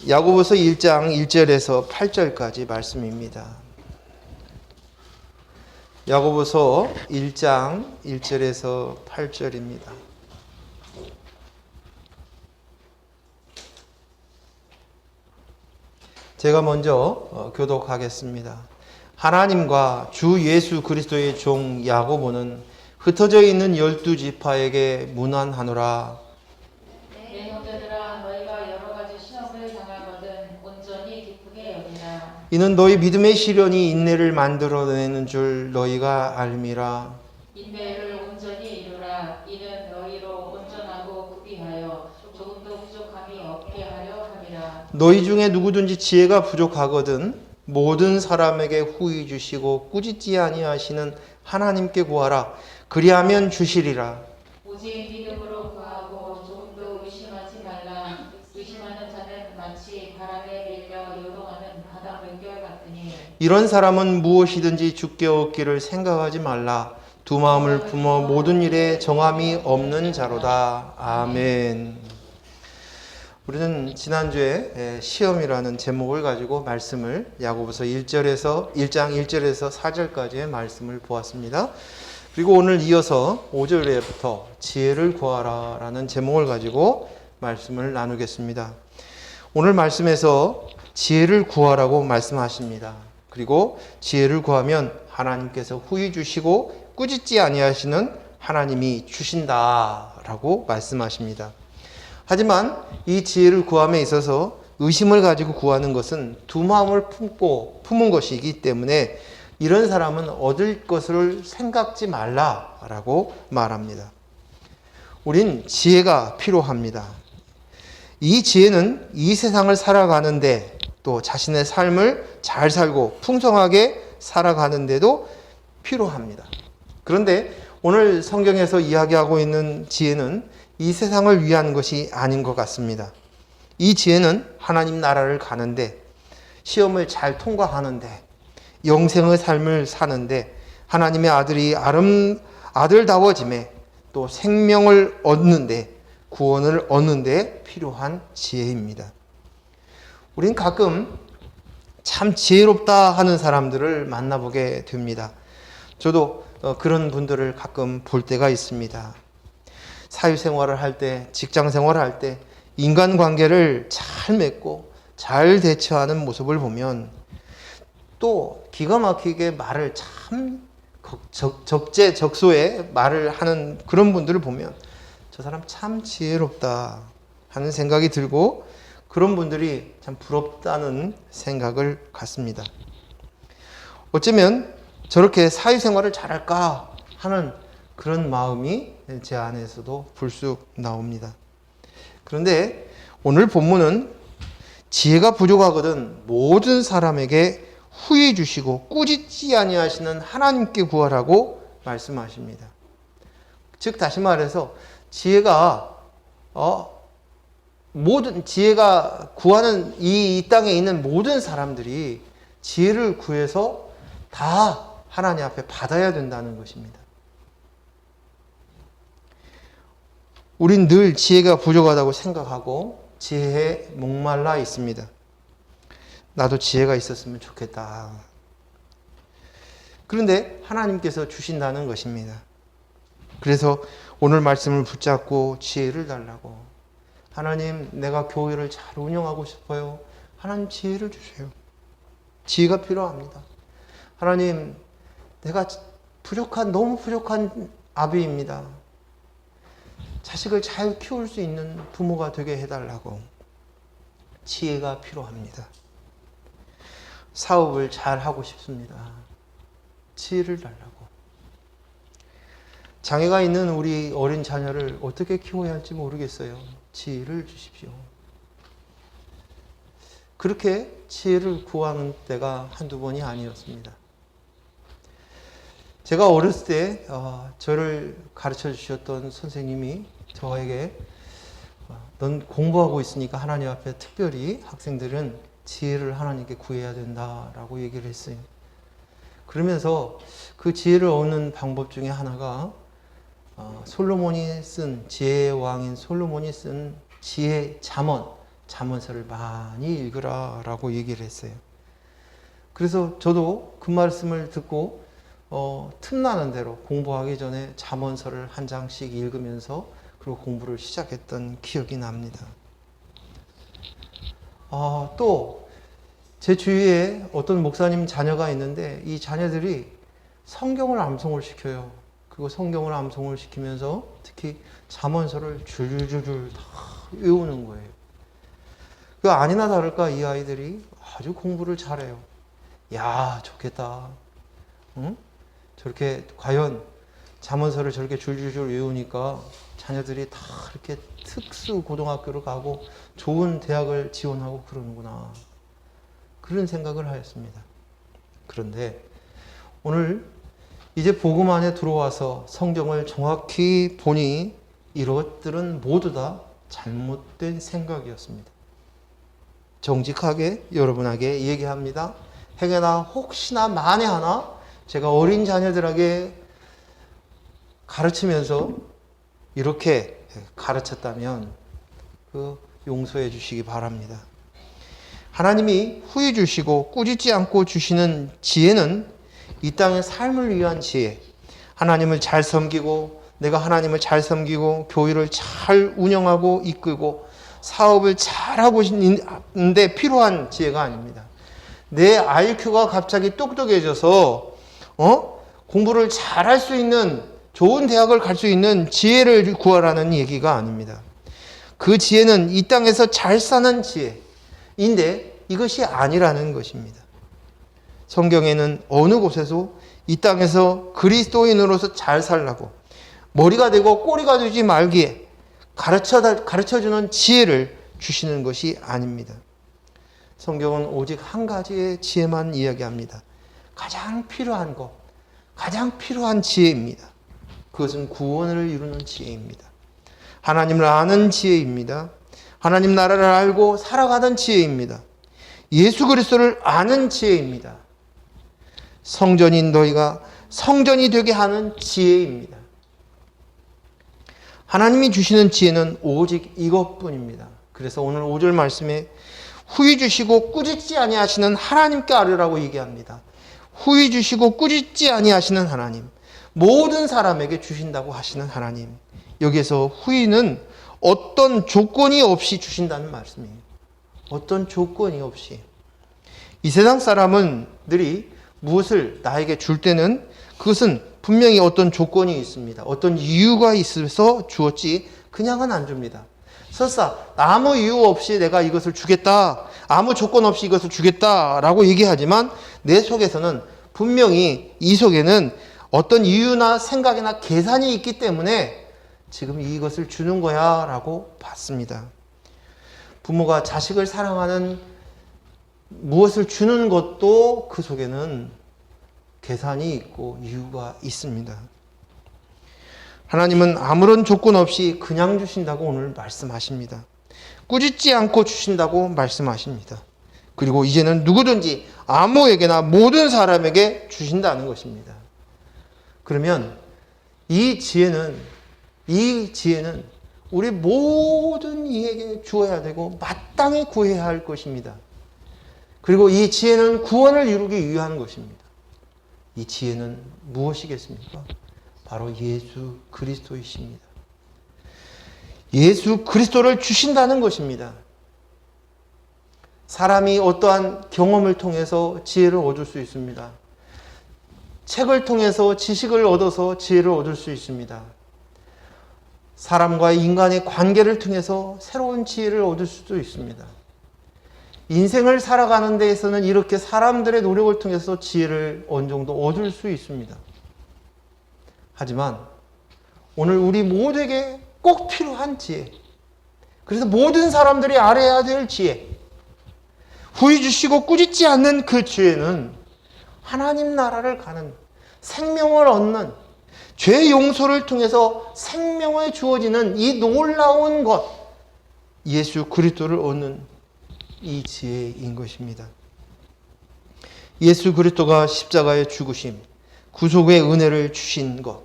야고보서 1장 1절에서 8절까지 말씀입니다. 야고보서 1장 1절에서 8절입니다. 제가 먼저 교독하겠습니다. 하나님과 주 예수 그리스도의 종 야고보는 흩어져 있는 12지파에게 문안하노라. 내 형제들아, 너희가 여러 가지 시험을 당하거든 온전히 기쁘게 여기라. 이는 너희 믿음의 시련이 인내를 만들어내는 줄 너희가 알미라. 인내를 온전히 이루라. 이는 너희로 온전하고 구비하여 조금도 부족함이 없게 하려 함이라. 너희 중에 누구든지 지혜가 부족하거든 모든 사람에게 후히 주시고 꾸짖지 아니하시는 하나님께 구하라. 그리하면 주시리라. 오직 믿음으로 구하고 조금도 의심하지 말라. 의심하는 자는 마치 바람에 밀려 요동하는 바다 물결 같으니 이런 사람은 무엇이든지 주께 얻기를 생각하지 말라. 두 마음을 품어 모든 일에 정함이 없는 자로다. 아멘. 우리는 지난주에 시험이라는 제목을 가지고 말씀을 야고보서 1장 1절에서 4절까지의 말씀을 보았습니다. 그리고 오늘 이어서 5절에부터 지혜를 구하라 라는 제목을 가지고 말씀을 나누겠습니다. 오늘 말씀에서 지혜를 구하라고 말씀하십니다. 그리고 지혜를 구하면 하나님께서 후히 주시고 꾸짖지 아니하시는 하나님이 주신다라고 말씀하십니다. 하지만 이 지혜를 구함에 있어서 의심을 가지고 구하는 것은 두 마음을 품은 것이기 때문에 이런 사람은 얻을 것을 생각지 말라라고 말합니다. 우린 지혜가 필요합니다. 이 지혜는 이 세상을 살아가는데 또 자신의 삶을 잘 살고 풍성하게 살아가는데도 필요합니다. 그런데 오늘 성경에서 이야기하고 있는 지혜는 이 세상을 위한 것이 아닌 것 같습니다. 이 지혜는 하나님 나라를 가는데, 시험을 잘 통과하는데, 영생의 삶을 사는데, 하나님의 아들이 아들다워짐에 또 생명을 얻는데, 구원을 얻는데 필요한 지혜입니다. 우린 가끔 참 지혜롭다 하는 사람들을 만나보게 됩니다. 저도 그런 분들을 가끔 볼 때가 있습니다. 사회생활을 할 때, 직장생활을 할 때 인간관계를 잘 맺고 잘 대처하는 모습을 보면 또 기가 막히게 말을 참 적재적소에 말을 하는 그런 분들을 보면 저 사람 참 지혜롭다 하는 생각이 들고 그런 분들이 참 부럽다는 생각을 갖습니다. 어쩌면 저렇게 사회생활을 잘할까 하는 그런 마음이 제 안에서도 불쑥 나옵니다. 그런데 오늘 본문은 지혜가 부족하거든 모든 사람에게 후히 주시고 꾸짖지 아니하시는 하나님께 구하라고 말씀하십니다. 즉 다시 말해서 지혜가 구하는 이 땅에 있는 모든 사람들이 지혜를 구해서 다 하나님 앞에 받아야 된다는 것입니다. 우린 늘 지혜가 부족하다고 생각하고 지혜에 목말라 있습니다. 나도 지혜가 있었으면 좋겠다. 그런데 하나님께서 주신다는 것입니다. 그래서 오늘 말씀을 붙잡고 지혜를 달라고. 하나님, 내가 교회를 잘 운영하고 싶어요. 하나님 지혜를 주세요. 지혜가 필요합니다. 하나님, 내가 너무 부족한 아비입니다. 자식을 잘 키울 수 있는 부모가 되게 해달라고. 지혜가 필요합니다. 사업을 잘 하고 싶습니다. 지혜를 달라고. 장애가 있는 우리 어린 자녀를 어떻게 키워야 할지 모르겠어요. 지혜를 주십시오. 그렇게 지혜를 구하는 때가 한두 번이 아니었습니다. 제가 어렸을 때 저를 가르쳐 주셨던 선생님이 저에게 넌 공부하고 있으니까 하나님 앞에 특별히 학생들은 지혜를 하나님께 구해야 된다라고 얘기를 했어요. 그러면서 그 지혜를 얻는 방법 중에 하나가 지혜의 왕인 솔로몬이 쓴 지혜 잠언 잠언서를 많이 읽으라 라고 얘기를 했어요. 그래서 저도 그 말씀을 듣고 틈나는 대로 공부하기 전에 잠언서를 한 장씩 읽으면서 그리고 공부를 시작했던 기억이 납니다. 또 제 주위에 어떤 목사님 자녀가 있는데 이 자녀들이 성경을 암송을 시켜요. 그리고 성경을 암송을 시키면서 특히 잠언서를 줄줄줄 다 외우는 거예요. 그 아니나 다를까 이 아이들이 아주 공부를 잘해요. 야, 좋겠다. 응? 저렇게 과연 잠언서를 저렇게 줄줄줄 외우니까 자녀들이 다 이렇게 특수 고등학교를 가고 좋은 대학을 지원하고 그러는구나. 그런 생각을 하였습니다. 그런데 오늘 이제 복음 안에 들어와서 성경을 정확히 보니 이것들은 모두 다 잘못된 생각이었습니다. 정직하게 여러분에게 얘기합니다. 행여나 혹시나 만에 하나 제가 어린 자녀들에게 가르치면서 이렇게 가르쳤다면 그 용서해 주시기 바랍니다. 하나님이 후히 주시고 꾸짖지 않고 주시는 지혜는 이 땅의 삶을 위한 지혜, 하나님을 잘 섬기고 내가 하나님을 잘 섬기고 교회를 잘 운영하고 이끌고 사업을 잘하고 있는데 필요한 지혜가 아닙니다. 내 IQ가 갑자기 똑똑해져서 공부를 잘할 수 있는 좋은 대학을 갈 수 있는 지혜를 구하라는 얘기가 아닙니다. 그 지혜는 이 땅에서 잘 사는 지혜인데 이것이 아니라는 것입니다. 성경에는 어느 곳에서 이 땅에서 그리스도인으로서 잘 살라고 머리가 되고 꼬리가 되지 말기에 가르쳐주는 지혜를 주시는 것이 아닙니다. 성경은 오직 한 가지의 지혜만 이야기합니다. 가장 필요한 것, 가장 필요한 지혜입니다. 그것은 구원을 이루는 지혜입니다. 하나님을 아는 지혜입니다. 하나님 나라를 알고 살아가는 지혜입니다. 예수 그리스도를 아는 지혜입니다. 성전인 너희가 성전이 되게 하는 지혜입니다. 하나님이 주시는 지혜는 오직 이것뿐입니다. 그래서 오늘 5절 말씀에 후히 주시고 꾸짖지 아니하시는 하나님께 아뢰라고 얘기합니다. 후히 주시고 꾸짖지 아니하시는 하나님, 모든 사람에게 주신다고 하시는 하나님. 여기에서 후히는 어떤 조건이 없이 주신다는 말씀이에요. 어떤 조건이 없이. 이 세상 사람들이 무엇을 나에게 줄 때는 그것은 분명히 어떤 조건이 있습니다. 어떤 이유가 있어서 주었지 그냥은 안 줍니다. 설사 아무 이유 없이 내가 이것을 주겠다, 아무 조건 없이 이것을 주겠다라고 얘기하지만 내 속에서는 분명히 이 속에는 어떤 이유나 생각이나 계산이 있기 때문에 지금 이것을 주는 거야 라고 봤습니다. 부모가 자식을 사랑하는 무엇을 주는 것도 그 속에는 계산이 있고 이유가 있습니다. 하나님은 아무런 조건 없이 그냥 주신다고 오늘 말씀하십니다. 꾸짖지 않고 주신다고 말씀하십니다. 그리고 이제는 누구든지 아무에게나 모든 사람에게 주신다는 것입니다. 그러면 이 지혜는 우리 모든 이에게 주어야 되고 마땅히 구해야 할 것입니다. 그리고 이 지혜는 구원을 이루기 위한 것입니다. 이 지혜는 무엇이겠습니까? 바로 예수 그리스도이십니다. 예수 그리스도를 주신다는 것입니다. 사람이 어떠한 경험을 통해서 지혜를 얻을 수 있습니다. 책을 통해서 지식을 얻어서 지혜를 얻을 수 있습니다. 사람과 인간의 관계를 통해서 새로운 지혜를 얻을 수도 있습니다. 인생을 살아가는 데에서는 이렇게 사람들의 노력을 통해서 지혜를 어느 정도 얻을 수 있습니다. 하지만 오늘 우리 모두에게 꼭 필요한 지혜, 그래서 모든 사람들이 알아야 될 지혜, 후히 주시고 꾸짖지 않는 그 지혜는 하나님 나라를 가는, 생명을 얻는, 죄 용서를 통해서 생명에 주어지는 이 놀라운 것, 예수 그리스도를 얻는 이 지혜인 것입니다. 예수 그리스도가 십자가에 죽으심, 구속의 은혜를 주신 것,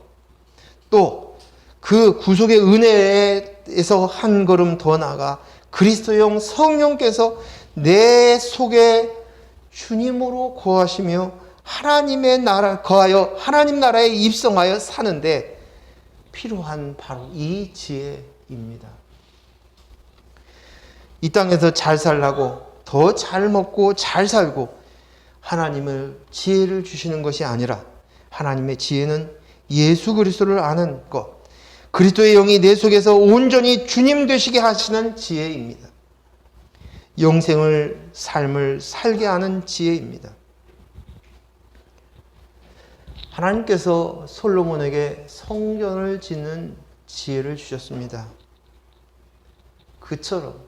또 그 구속의 은혜에서 한 걸음 더 나아가 그리스도형 성령께서 내 속에 주님으로 거하시며 하나님의 나라 거하여 하나님 나라에 입성하여 사는데 필요한 바로 이 지혜입니다. 이 땅에서 잘 살라고 더 잘 먹고 잘 살고 하나님을 지혜를 주시는 것이 아니라 하나님의 지혜는 예수 그리스도를 아는 것, 그리스도의 영이 내 속에서 온전히 주님 되시게 하시는 지혜입니다. 영생을 삶을 살게 하는 지혜입니다. 하나님께서 솔로몬에게 성전을 짓는 지혜를 주셨습니다. 그처럼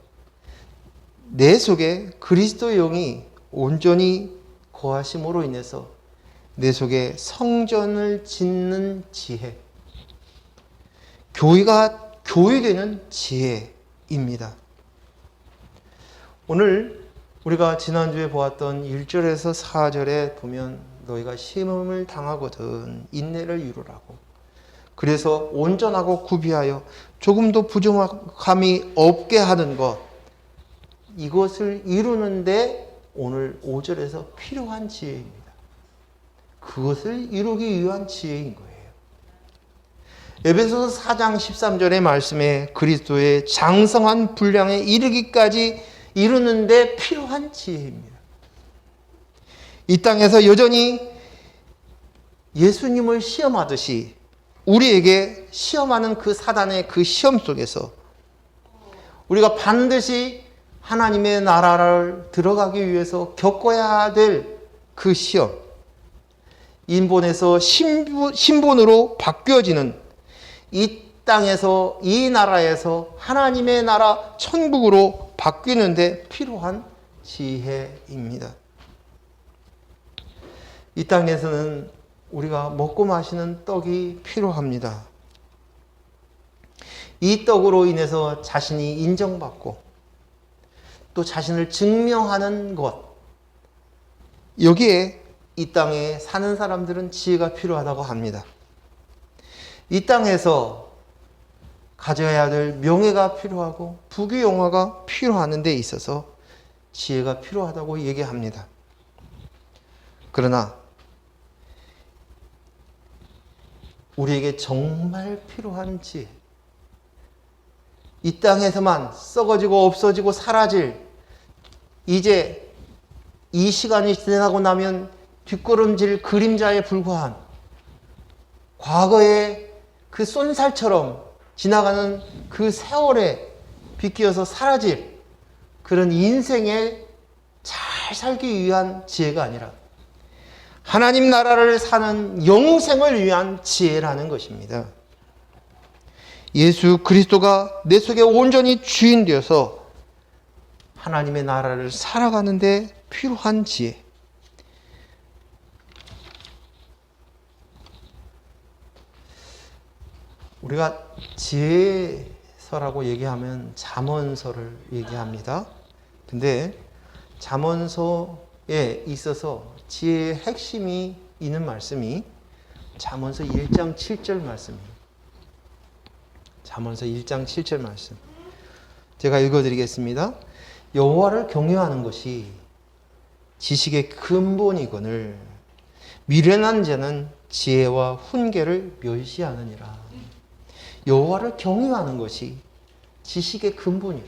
내 속에 그리스도의 영이 온전히 거하심으로 인해서 내 속에 성전을 짓는 지혜, 교회가 교회되는 지혜입니다. 오늘 우리가 지난주에 보았던 1절에서 4절에 보면 너희가 시험을 당하거든 인내를 이루라고. 그래서 온전하고 구비하여 조금도 부족함이 없게 하는 것, 이것을 이루는데 오늘 5절에서 필요한 지혜입니다. 그것을 이루기 위한 지혜인 거예요. 에베소서 4장 13절의 말씀에 그리스도의 장성한 분량에 이르기까지 이루는데 필요한 지혜입니다. 이 땅에서 여전히 예수님을 시험하듯이 우리에게 시험하는 그 사단의 그 시험 속에서 우리가 반드시 하나님의 나라를 들어가기 위해서 겪어야 될 그 시험, 인본에서 신본으로 바뀌어지는 이 땅에서 이 나라에서 하나님의 나라 천국으로 바뀌는데 필요한 지혜입니다. 이 땅에서는 우리가 먹고 마시는 떡이 필요합니다. 이 떡으로 인해서 자신이 인정받고 또 자신을 증명하는 것, 여기에 이 땅에 사는 사람들은 지혜가 필요하다고 합니다. 이 땅에서 가져야 될 명예가 필요하고 부귀영화가 필요하는 데 있어서 지혜가 필요하다고 얘기합니다. 그러나 우리에게 정말 필요한 지혜, 이 땅에서만 썩어지고 없어지고 사라질, 이제 이 시간이 지나고 나면 뒷걸음질 그림자에 불과한 과거의 그 쏜살처럼 지나가는 그 세월에 비끼어서 사라질 그런 인생에 잘 살기 위한 지혜가 아니라 하나님 나라를 사는 영생을 위한 지혜라는 것입니다. 예수 그리스도가 내 속에 온전히 주인 되어서 하나님의 나라를 살아가는 데 필요한 지혜. 우리가 지혜서라고 얘기하면 잠언서를 얘기합니다. 근데 잠언서에 있어서 지혜의 핵심이 있는 말씀이 잠언서 1장 7절 말씀이에요. 잠언서 1장 7절 말씀. 제가 읽어드리겠습니다. 여호와를 경외하는 것이 지식의 근본이거늘 미련한 자는 지혜와 훈계를 멸시하느니라. 여호와를 경외하는 것이 지식의 근본이래.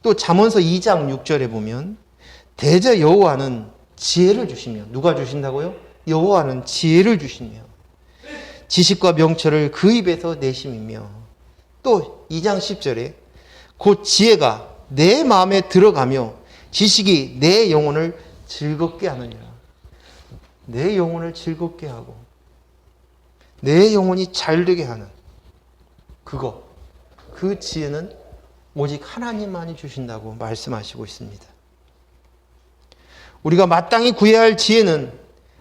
또 잠언서 2장 6절에 보면 대저 여호와는 지혜를 주시며, 누가 주신다고요? 여호와는 지혜를 주시며 지식과 명철을 그 입에서 내심이며, 또 2장 10절에 곧 지혜가 내 마음에 들어가며 지식이 내 영혼을 즐겁게 하느니라. 내 영혼을 즐겁게 하고 내 영혼이 잘되게 하는 그거, 그 지혜는 오직 하나님만이 주신다고 말씀하시고 있습니다. 우리가 마땅히 구해야 할 지혜는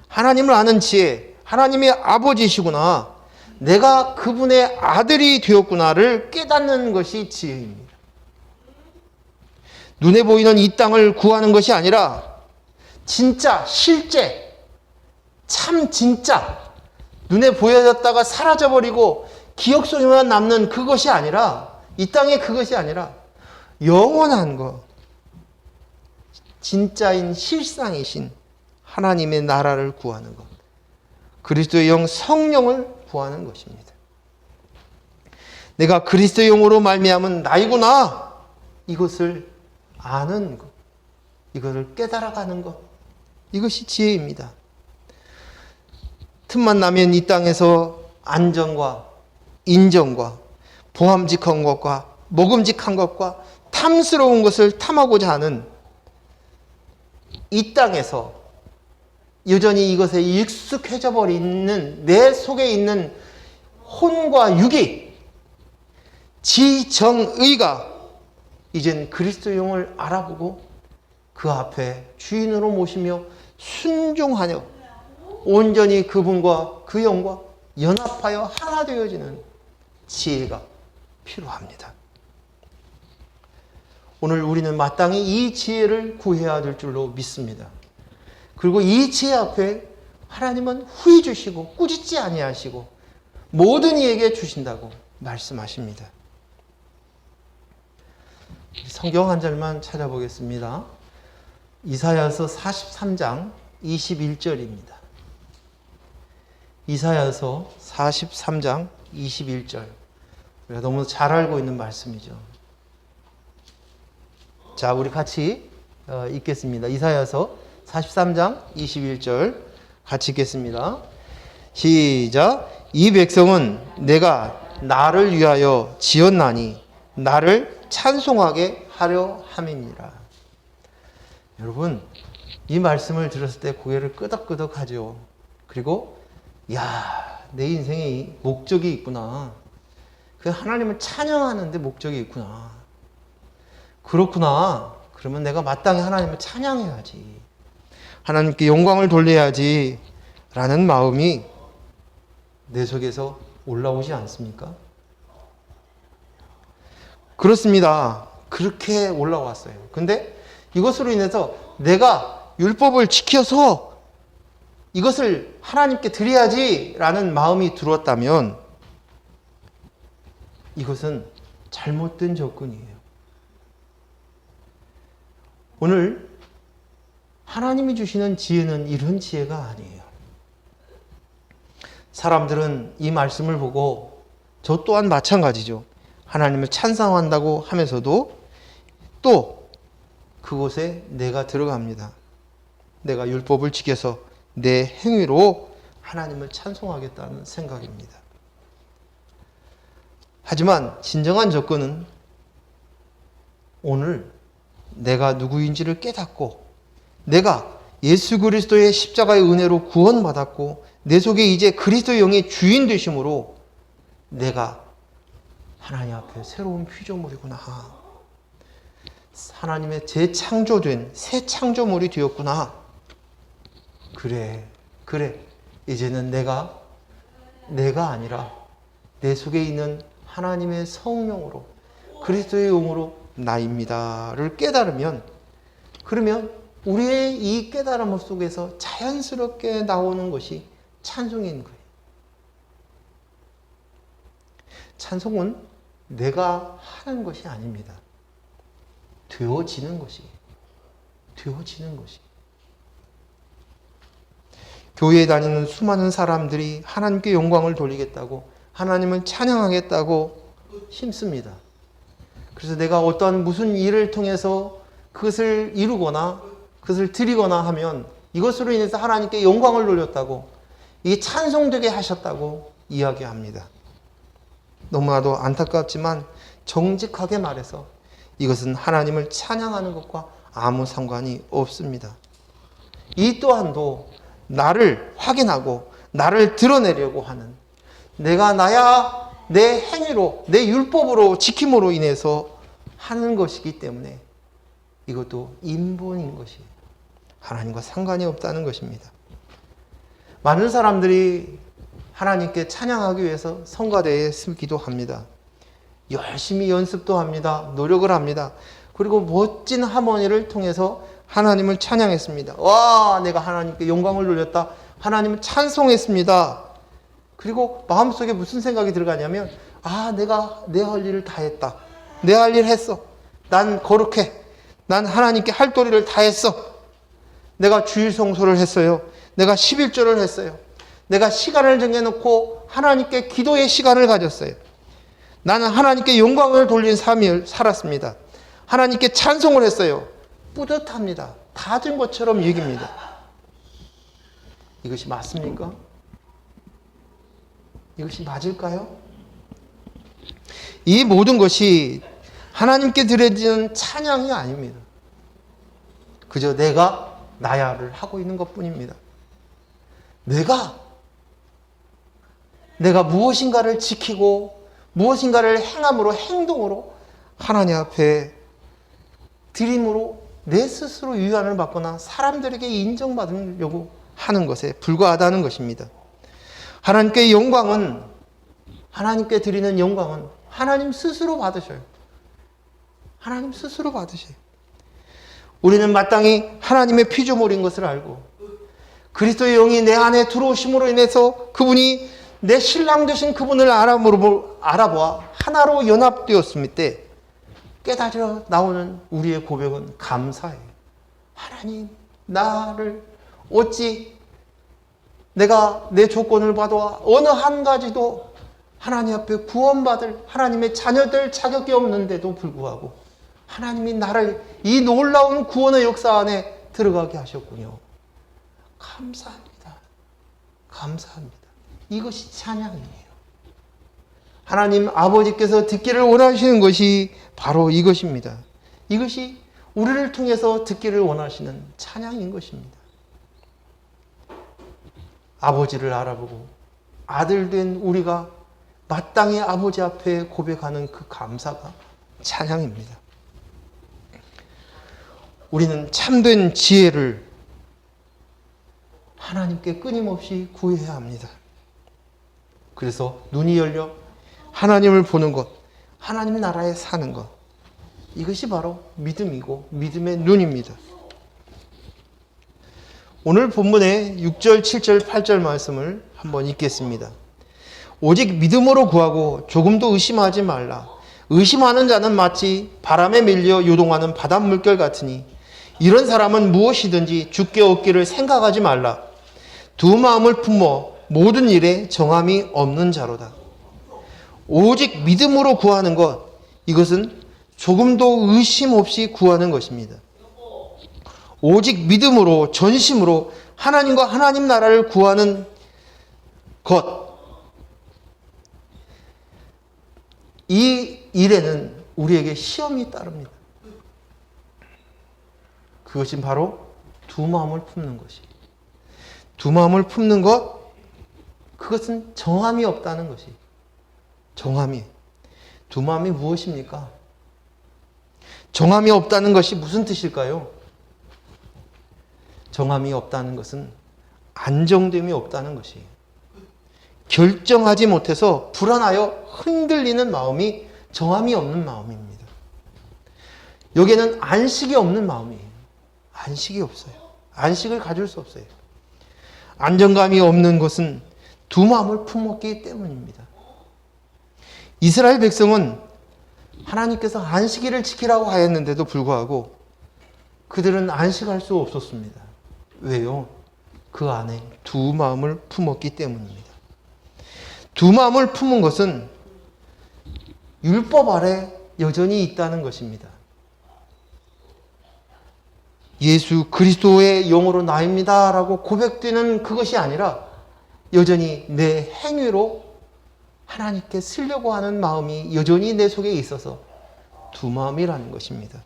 하나님을 아는 지혜, 하나님의 아버지시구나, 내가 그분의 아들이 되었구나를 깨닫는 것이 지혜입니다. 눈에 보이는 이 땅을 구하는 것이 아니라 진짜, 실제, 참 진짜 눈에 보여졌다가 사라져버리고 기억 속에만 남는 그것이 아니라 이 땅의 그것이 아니라 영원한 것, 진짜인 실상이신 하나님의 나라를 구하는 것, 그리스도의 영 성령을 구하는 것입니다. 내가 그리스도의 영으로 말미암은 나이구나, 이것을 아는 것, 이것을 깨달아가는 것, 이것이 지혜입니다. 틈만 나면 이 땅에서 안정과 인정과 보암직한 것과 먹음직한 것과 탐스러운 것을 탐하고자 하는 이 땅에서 여전히 이것에 익숙해져 버리는 내 속에 있는 혼과 육이, 지정의가 이젠 그리스도 영을 알아보고 그 앞에 주인으로 모시며 순종하여 온전히 그분과 그 영과 연합하여 하나 되어지는 지혜가 필요합니다. 오늘 우리는 마땅히 이 지혜를 구해야 될 줄로 믿습니다. 그리고 이 지혜 앞에 하나님은 후히 주시고 꾸짖지 아니하시고 모든 이에게 주신다고 말씀하십니다. 성경 한 절만 찾아보겠습니다. 이사야서 43장 21절입니다. 이사야서 43장 21절. 우리가 너무 잘 알고 있는 말씀이죠. 자, 우리 같이 읽겠습니다. 이사야서 43장 21절 같이 읽겠습니다. 시작. 이 백성은 내가 나를 위하여 지었나니 나를 찬송하게 하려 함이니라. 여러분, 이 말씀을 들었을 때 고개를 끄덕끄덕 하죠. 그리고 야, 내 인생에 목적이 있구나. 그 하나님을 찬양하는데 목적이 있구나. 그렇구나. 그러면 내가 마땅히 하나님을 찬양해야지. 하나님께 영광을 돌려야지. 라는 마음이 내 속에서 올라오지 않습니까? 그렇습니다. 그렇게 올라왔어요. 근데 이것으로 인해서 내가 율법을 지켜서 이것을 하나님께 드려야지 라는 마음이 들었다면 이것은 잘못된 접근이에요. 오늘 하나님이 주시는 지혜는 이런 지혜가 아니에요. 사람들은 이 말씀을 보고 저 또한 마찬가지죠. 하나님을 찬송한다고 하면서도 또 그곳에 내가 들어갑니다. 내가 율법을 지켜서 내 행위로 하나님을 찬송하겠다는 생각입니다. 하지만 진정한 접근은 오늘 내가 누구인지를 깨닫고 내가 예수 그리스도의 십자가의 은혜로 구원받았고 내 속에 이제 그리스도의 영의 주인 되심으로 내가 하나님 앞에 새로운 피조물이구나. 하나님의 재창조된 새 창조물이 되었구나. 그래. 이제는 내가 아니라 내 속에 있는 하나님의 성령으로 그리스도의 영으로 나입니다를 깨달으면, 그러면 우리의 이 깨달음 속에서 자연스럽게 나오는 것이 찬송인 거예요. 찬송은 내가 하는 것이 아닙니다. 되어지는 것이. 교회에 다니는 수많은 사람들이 하나님께 영광을 돌리겠다고, 하나님을 찬양하겠다고 힘씁니다. 그래서 내가 어떠한 무슨 일을 통해서 그것을 이루거나 그것을 드리거나 하면 이것으로 인해서 하나님께 영광을 돌렸다고, 이게 찬송되게 하셨다고 이야기합니다. 너무나도 안타깝지만 정직하게 말해서 이것은 하나님을 찬양하는 것과 아무 상관이 없습니다. 이 또한도 나를 확인하고 나를 드러내려고 하는, 내가 나야 내 행위로 내 율법으로 지킴으로 인해서 하는 것이기 때문에 이것도 인본인 것이에요. 하나님과 상관이 없다는 것입니다. 많은 사람들이 하나님께 찬양하기 위해서 성가대에 서기도 합니다. 열심히 연습도 합니다. 노력을 합니다. 그리고 멋진 하모니를 통해서 하나님을 찬양했습니다. 와, 내가 하나님께 영광을 돌렸다. 하나님을 찬송했습니다. 그리고 마음속에 무슨 생각이 들어가냐면, 아, 내가 내 할 일을 다 했다. 내 할 일 했어. 난 거룩해. 난 하나님께 할 도리를 다 했어. 내가 주일 성소를 했어요. 내가 11조를 했어요. 내가 시간을 정해놓고 하나님께 기도의 시간을 가졌어요. 나는 하나님께 영광을 돌린 삶을 살았습니다. 하나님께 찬송을 했어요. 뿌듯합니다. 다 된 것처럼 여깁니다. 이것이 맞습니까? 이것이 맞을까요? 이 모든 것이 하나님께 드려지는 찬양이 아닙니다. 그저 내가 나야를 하고 있는 것뿐입니다. 내가 무엇인가를 지키고 무엇인가를 행함으로, 행동으로 하나님 앞에 드림으로 내 스스로 위안을 받거나 사람들에게 인정받으려고 하는 것에 불과하다는 것입니다. 하나님께 영광은, 하나님께 드리는 영광은 하나님 스스로 받으셔요. 하나님 스스로 받으셔요. 우리는 마땅히 하나님의 피조물인 것을 알고 그리스도의 영이 내 안에 들어오심으로 인해서 그분이 내 신랑 되신 그분을 알아보아 하나로 연합되었을 때 깨달아 나오는 우리의 고백은 감사예요. 하나님, 나를 어찌 내가 내 조건을 봐도 어느 한 가지도 하나님 앞에 구원받을 하나님의 자녀될 자격이 없는데도 불구하고 하나님이 나를 이 놀라운 구원의 역사 안에 들어가게 하셨군요. 감사합니다. 감사합니다. 이것이 찬양이에요. 하나님 아버지께서 듣기를 원하시는 것이 바로 이것입니다. 이것이 우리를 통해서 듣기를 원하시는 찬양인 것입니다. 아버지를 알아보고 아들 된 우리가 마땅히 아버지 앞에 고백하는 그 감사가 찬양입니다. 우리는 참된 지혜를 하나님께 끊임없이 구해야 합니다. 그래서 눈이 열려 하나님을 보는 것, 하나님 나라에 사는 것, 이것이 바로 믿음이고 믿음의 눈입니다. 오늘 본문의 6절, 7절, 8절 말씀을 한번 읽겠습니다. 오직 믿음으로 구하고 조금도 의심하지 말라. 의심하는 자는 마치 바람에 밀려 요동하는 바닷물결 같으니 이런 사람은 무엇이든지 주께 얻기를 생각하지 말라. 두 마음을 품어 모든 일에 정함이 없는 자로다. 오직 믿음으로 구하는 것, 이것은 조금도 의심 없이 구하는 것입니다. 오직 믿음으로 전심으로 하나님과 하나님 나라를 구하는 것, 이 일에는 우리에게 시험이 따릅니다. 그것이 바로 두 마음을 품는 것이. 두 마음을 품는 것, 그것은 정함이 없다는 것이. 정함이. 두 마음이 무엇입니까? 정함이 없다는 것이 무슨 뜻일까요? 정함이 없다는 것은 안정됨이 없다는 것이에요. 결정하지 못해서 불안하여 흔들리는 마음이 정함이 없는 마음입니다. 여기에는 안식이 없는 마음이에요. 안식이 없어요. 안식을 가질 수 없어요. 안정감이 없는 것은 두 마음을 품었기 때문입니다. 이스라엘 백성은 하나님께서 안식일을 지키라고 하였는데도 불구하고 그들은 안식할 수 없었습니다. 왜요? 그 안에 두 마음을 품었기 때문입니다. 두 마음을 품은 것은 율법 아래 여전히 있다는 것입니다. 예수 그리스도의 영으로 나입니다 라고 고백되는 그것이 아니라 여전히 내 행위로 하나님께 쓰려고 하는 마음이 여전히 내 속에 있어서 두 마음이라는 것입니다.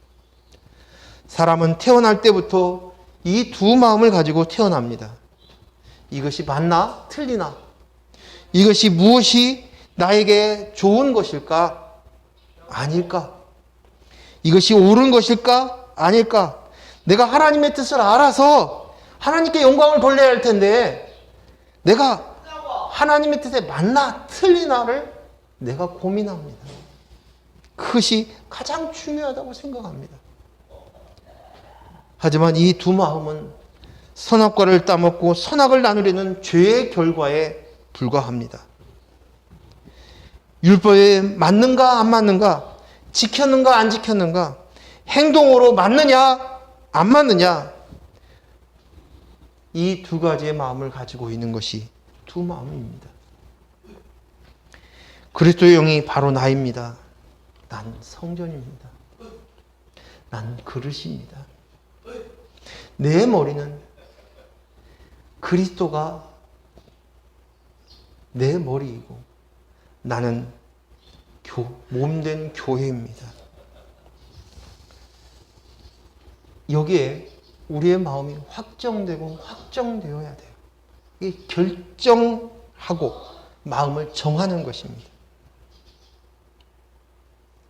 사람은 태어날 때부터 이 두 마음을 가지고 태어납니다. 이것이 맞나 틀리나? 이것이 무엇이 나에게 좋은 것일까? 아닐까? 이것이 옳은 것일까? 아닐까? 내가 하나님의 뜻을 알아서 하나님께 영광을 돌려야 할 텐데 내가 하나님의 뜻에 맞나 틀리나를 내가 고민합니다. 그것이 가장 중요하다고 생각합니다. 하지만 이 두 마음은 선악과를 따먹고 선악을 나누려는 죄의 결과에 불과합니다. 율법에 맞는가 안 맞는가, 지켰는가 안 지켰는가, 행동으로 맞느냐 안 맞느냐, 이 두 가지의 마음을 가지고 있는 것이 두 마음입니다. 그리스도의 영이 바로 나입니다. 난 성전입니다. 난 그릇입니다. 내 머리는 그리스도가 내 머리이고 나는 몸된 교회입니다. 여기에 우리의 마음이 확정되고 확정되어야 돼요. 이 결정하고 마음을 정하는 것입니다.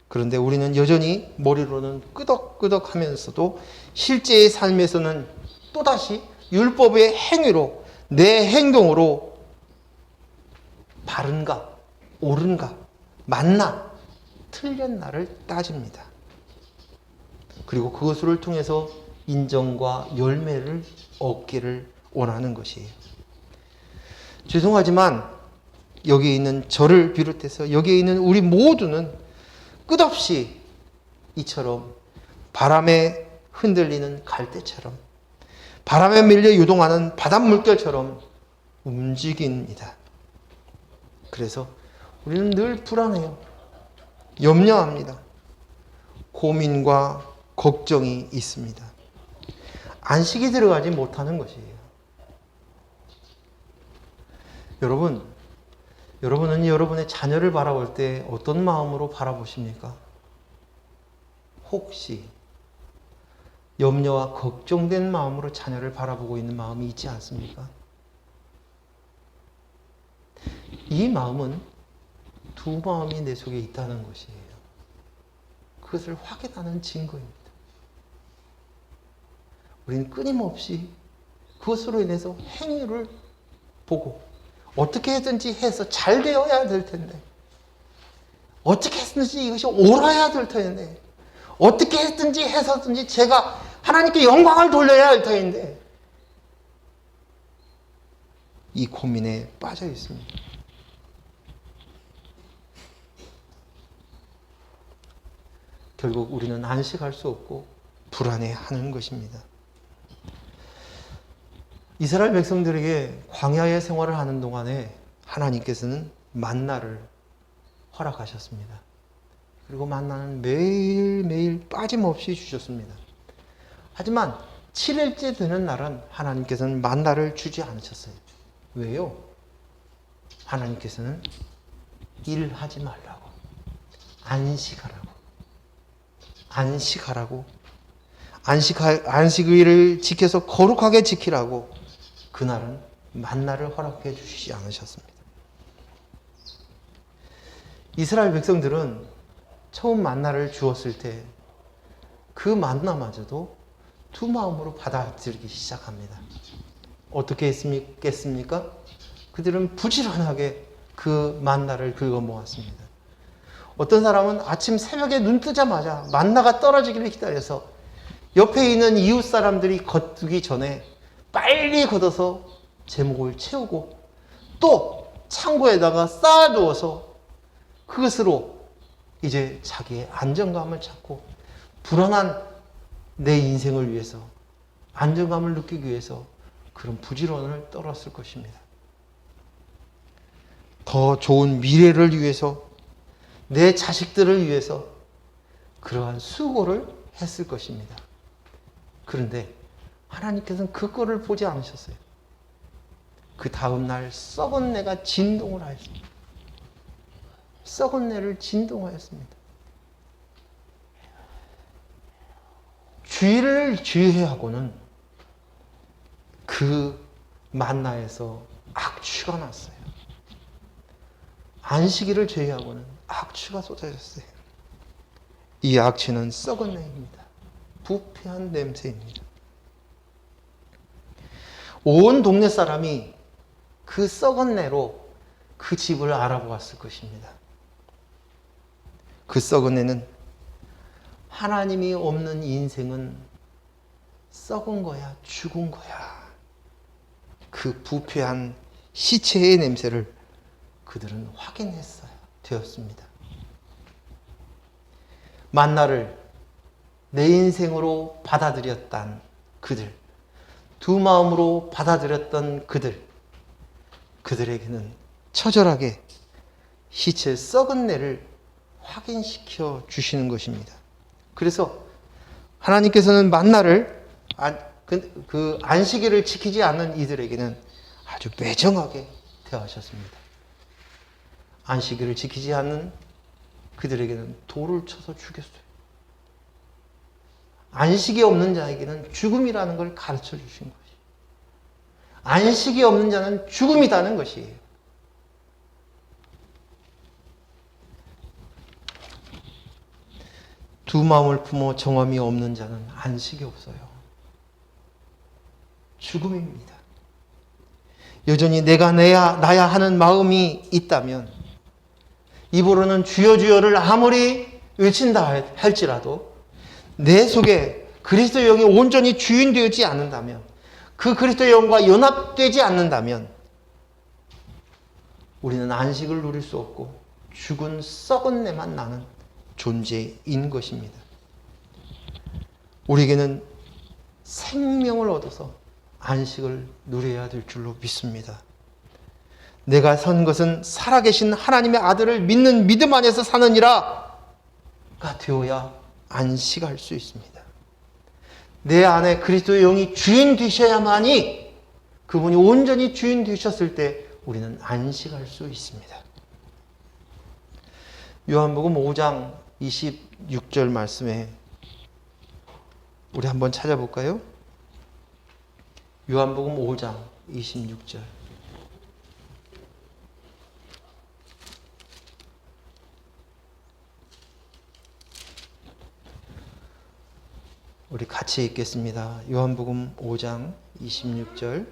그런데 우리는 여전히 머리로는 끄덕끄덕 하면서도 실제의 삶에서는 또다시 율법의 행위로, 내 행동으로 바른가, 옳은가, 맞나, 틀렸나를 따집니다. 그리고 그것을 통해서 인정과 열매를 얻기를 원하는 것이에요. 죄송하지만 여기 있는 저를 비롯해서 여기에 있는 우리 모두는 끝없이 이처럼 바람에 흔들리는 갈대처럼, 바람에 밀려 요동하는 바닷물결처럼 움직입니다. 그래서 우리는 늘 불안해요. 염려합니다. 고민과 걱정이 있습니다. 안식이 들어가지 못하는 것이에요. 여러분은 여러분의 자녀를 바라볼 때 어떤 마음으로 바라보십니까? 혹시 염려와 걱정된 마음으로 자녀를 바라보고 있는 마음이 있지 않습니까? 이 마음은 두 마음이 내 속에 있다는 것이에요. 그것을 확인하는 증거입니다. 우리는 끊임없이 그것으로 인해서 행위를 보고 어떻게 해든지 해서 잘 되어야 될 텐데, 어떻게 했든지 이것이 옳아야 될 텐데, 어떻게 했든지 해서든지 제가 하나님께 영광을 돌려야 할 터인데, 이 고민에 빠져 있습니다. 결국 우리는 안식할 수 없고 불안해하는 것입니다. 이스라엘 백성들에게 광야의 생활을 하는 동안에 하나님께서는 만나를 허락하셨습니다. 그리고 만나는 매일매일 빠짐없이 주셨습니다. 하지만 7일째 되는 날은 하나님께서는 만나를 주지 않으셨어요. 왜요? 하나님께서는 일하지 말라고, 안식하라고, 안식일을 지켜서 거룩하게 지키라고 그날은 만나를 허락해 주시지 않으셨습니다. 이스라엘 백성들은 처음 만나를 주었을 때 그 만나마저도 두 마음으로 받아들이기 시작합니다. 어떻게 했겠습니까? 그들은 부지런하게 그 만나를 긁어 모았습니다. 어떤 사람은 아침 새벽에 눈 뜨자마자 만나가 떨어지기를 기다려서 옆에 있는 이웃 사람들이 걷기 전에 빨리 걷어서 제목을 채우고 또 창고에다가 쌓아두어서 그것으로 이제 자기의 안정감을 찾고 불안한 내 인생을 위해서 안정감을 느끼기 위해서 그런 부지런을 떨었을 것입니다. 더 좋은 미래를 위해서, 내 자식들을 위해서 그러한 수고를 했을 것입니다. 그런데 하나님께서는 그거를 보지 않으셨어요. 그 다음 날 썩은 내가 진동을 하였습니다. 썩은 내를 진동하였습니다. 주의를 주의하고는 그 만나에서 악취가 났어요. 안식일을 제외하고는 악취가 쏟아졌어요. 이 악취는 썩은 내입니다. 부패한 냄새입니다. 온 동네 사람이 그 썩은 내로 그 집을 알아보았을 것입니다. 그 썩은 내는 하나님이 없는 인생은 썩은 거야, 죽은 거야. 그 부패한 시체의 냄새를 그들은 확인했어야 되었습니다. 만나를 내 인생으로 받아들였던 그들, 두 마음으로 받아들였던 그들에게는 처절하게 시체의 썩은 내를 확인시켜 주시는 것입니다. 그래서 하나님께서는 만나를 그 안식일을 지키지 않는 이들에게는 아주 매정하게 대하셨습니다. 안식일을 지키지 않는 그들에게는 돌을 쳐서 죽였어요. 안식이 없는 자에게는 죽음이라는 걸 가르쳐 주신 것이. 안식이 없는 자는 죽음이라는 것이에요. 두 마음을 품어 정함이 없는 자는 안식이 없어요. 죽음입니다. 여전히 내가 나야 하는 마음이 있다면 입으로는 주여 주여를 아무리 외친다 할지라도 내 속에 그리스도의 영이 온전히 주인되지 않는다면, 그 그리스도의 영과 연합되지 않는다면 우리는 안식을 누릴 수 없고 죽은 썩은 내만 나는 존재인 것입니다. 우리에게는 생명을 얻어서 안식을 누려야 될 줄로 믿습니다. 내가 선 것은 살아계신 하나님의 아들을 믿는 믿음 안에서 사느니라가 되어야 안식할 수 있습니다. 내 안에 그리스도의 영이 주인 되셔야만이, 그분이 온전히 주인 되셨을 때 우리는 안식할 수 있습니다. 요한복음 5장 26절 말씀에 우리 한번 찾아볼까요? 요한복음 5장 26절. 우리 같이 읽겠습니다. 요한복음 5장 26절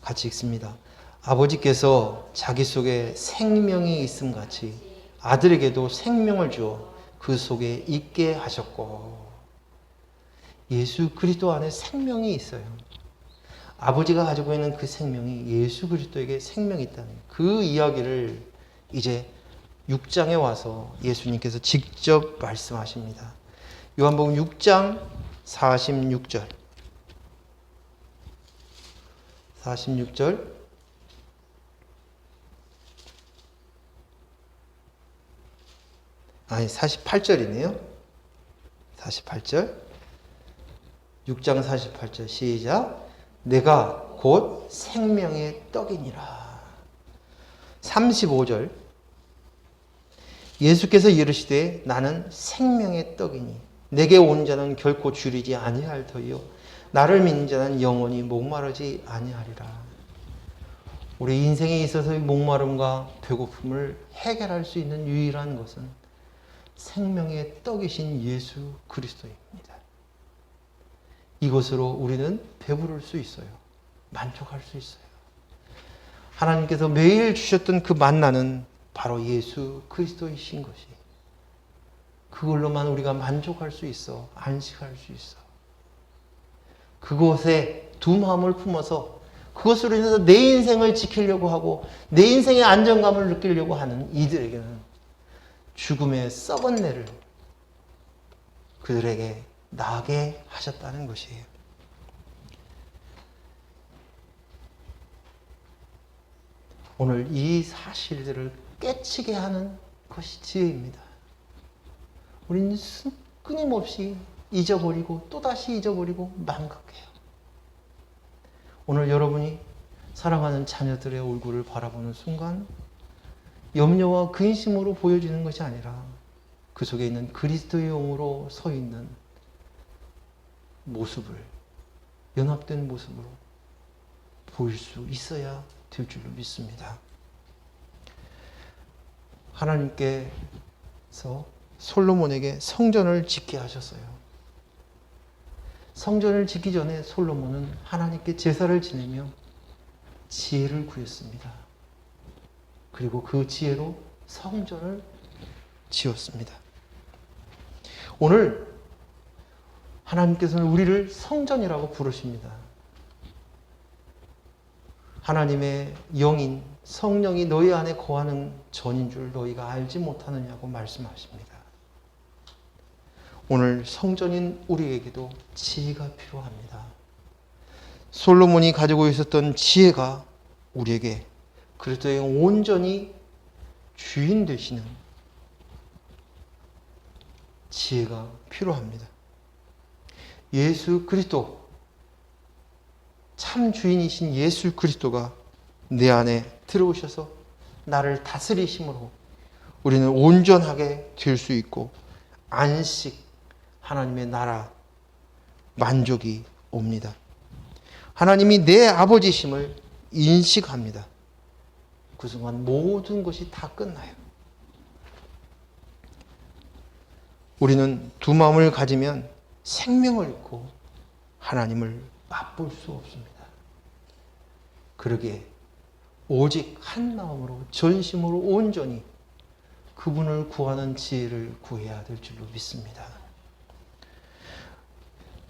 같이 읽습니다. 아버지께서 자기 속에 생명이 있음 같이 아들에게도 생명을 주어 그 속에 있게 하셨고. 예수 그리스도 안에 생명이 있어요. 아버지가 가지고 있는 그 생명이 예수 그리스도에게 생명이 있다는 그 이야기를 이제 6장에 와서 예수님께서 직접 말씀하십니다. 요한복음 6장 46절. 46절. 아니, 48절이네요. 48절. 6장 48절 시작. 내가 곧 생명의 떡이니라. 35절. 예수께서 이르시되 나는 생명의 떡이니 내게 온 자는 결코 줄이지 아니할 터이요 나를 믿는 자는 영원히 목마르지 아니하리라. 우리 인생에 있어서의 목마름과 배고픔을 해결할 수 있는 유일한 것은 생명의 떡이신 예수 그리스도입니다. 이것으로 우리는 배부를 수 있어요. 만족할 수 있어요. 하나님께서 매일 주셨던 그 만나는 바로 예수 그리스도이신 것이, 그걸로만 우리가 만족할 수 있어, 안식할 수 있어. 그곳에 두 마음을 품어서 그것으로 인해서 내 인생을 지키려고 하고 내 인생의 안정감을 느끼려고 하는 이들에게는 죽음의 썩은 내를 그들에게 나게 하셨다는 것이에요. 오늘 이 사실들을 깨치게 하는 것이 지혜입니다. 우리는 끊임없이 잊어버리고 또다시 잊어버리고 망각해요. 오늘 여러분이 사랑하는 자녀들의 얼굴을 바라보는 순간 염려와 근심으로 보여지는 것이 아니라 그 속에 있는 그리스도의 영으로 서 있는 모습을, 연합된 모습으로 보일 수 있어야 될 줄로 믿습니다. 하나님께서 솔로몬에게 성전을 짓게 하셨어요. 성전을 짓기 전에 솔로몬은 하나님께 제사를 지내며 지혜를 구했습니다. 그리고 그 지혜로 성전을 지었습니다. 오늘 하나님께서는 우리를 성전이라고 부르십니다. 하나님의 영인 성령이 너희 안에 거하는 전인 줄 너희가 알지 못하느냐고 말씀하십니다. 오늘 성전인 우리에게도 지혜가 필요합니다. 솔로몬이 가지고 있었던 지혜가 우리에게 그리스도의 온전히 주인 되시는 지혜가 필요합니다. 예수 그리스도, 참 주인이신 예수 그리스도가 내 안에 들어오셔서 나를 다스리심으로 우리는 온전하게 될 수 있고 안식, 하나님의 나라, 만족이 옵니다. 하나님이 내 아버지심을 인식합니다. 그 순간 모든 것이 다 끝나요. 우리는 두 마음을 가지면 생명을 잃고 하나님을 맛볼 수 없습니다. 그러기에 오직 한 마음으로 전심으로 온전히 그분을 구하는 지혜를 구해야 될 줄로 믿습니다.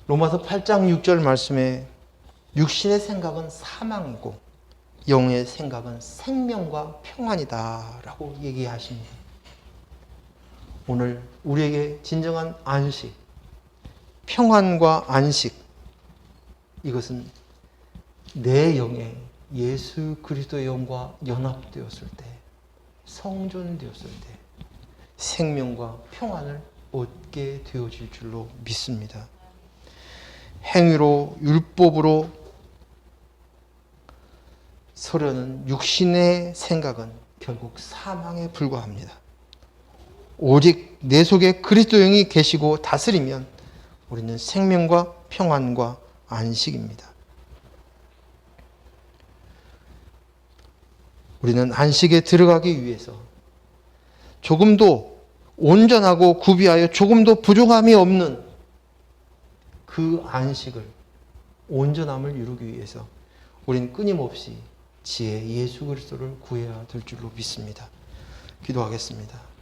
로마서 8장 6절 말씀에 육신의 생각은 사망이고 영의 생각은 생명과 평안이다 라고 얘기하십니다. 오늘 우리에게 진정한 안식, 평안과 안식, 이것은 내 영에 예수 그리스도의 영과 연합되었을 때, 성전되었을 때 생명과 평안을 얻게 되어질 줄로 믿습니다. 행위로 율법으로 서려는 육신의 생각은 결국 사망에 불과합니다. 오직 내 속에 그리스도 영이 계시고 다스리면 우리는 생명과 평안과 안식입니다. 우리는 안식에 들어가기 위해서 조금도 온전하고 구비하여 조금도 부족함이 없는 그 안식을, 온전함을 이루기 위해서 우리는 끊임없이 지혜 예수 그리스도를 구해야 될 줄로 믿습니다. 기도하겠습니다.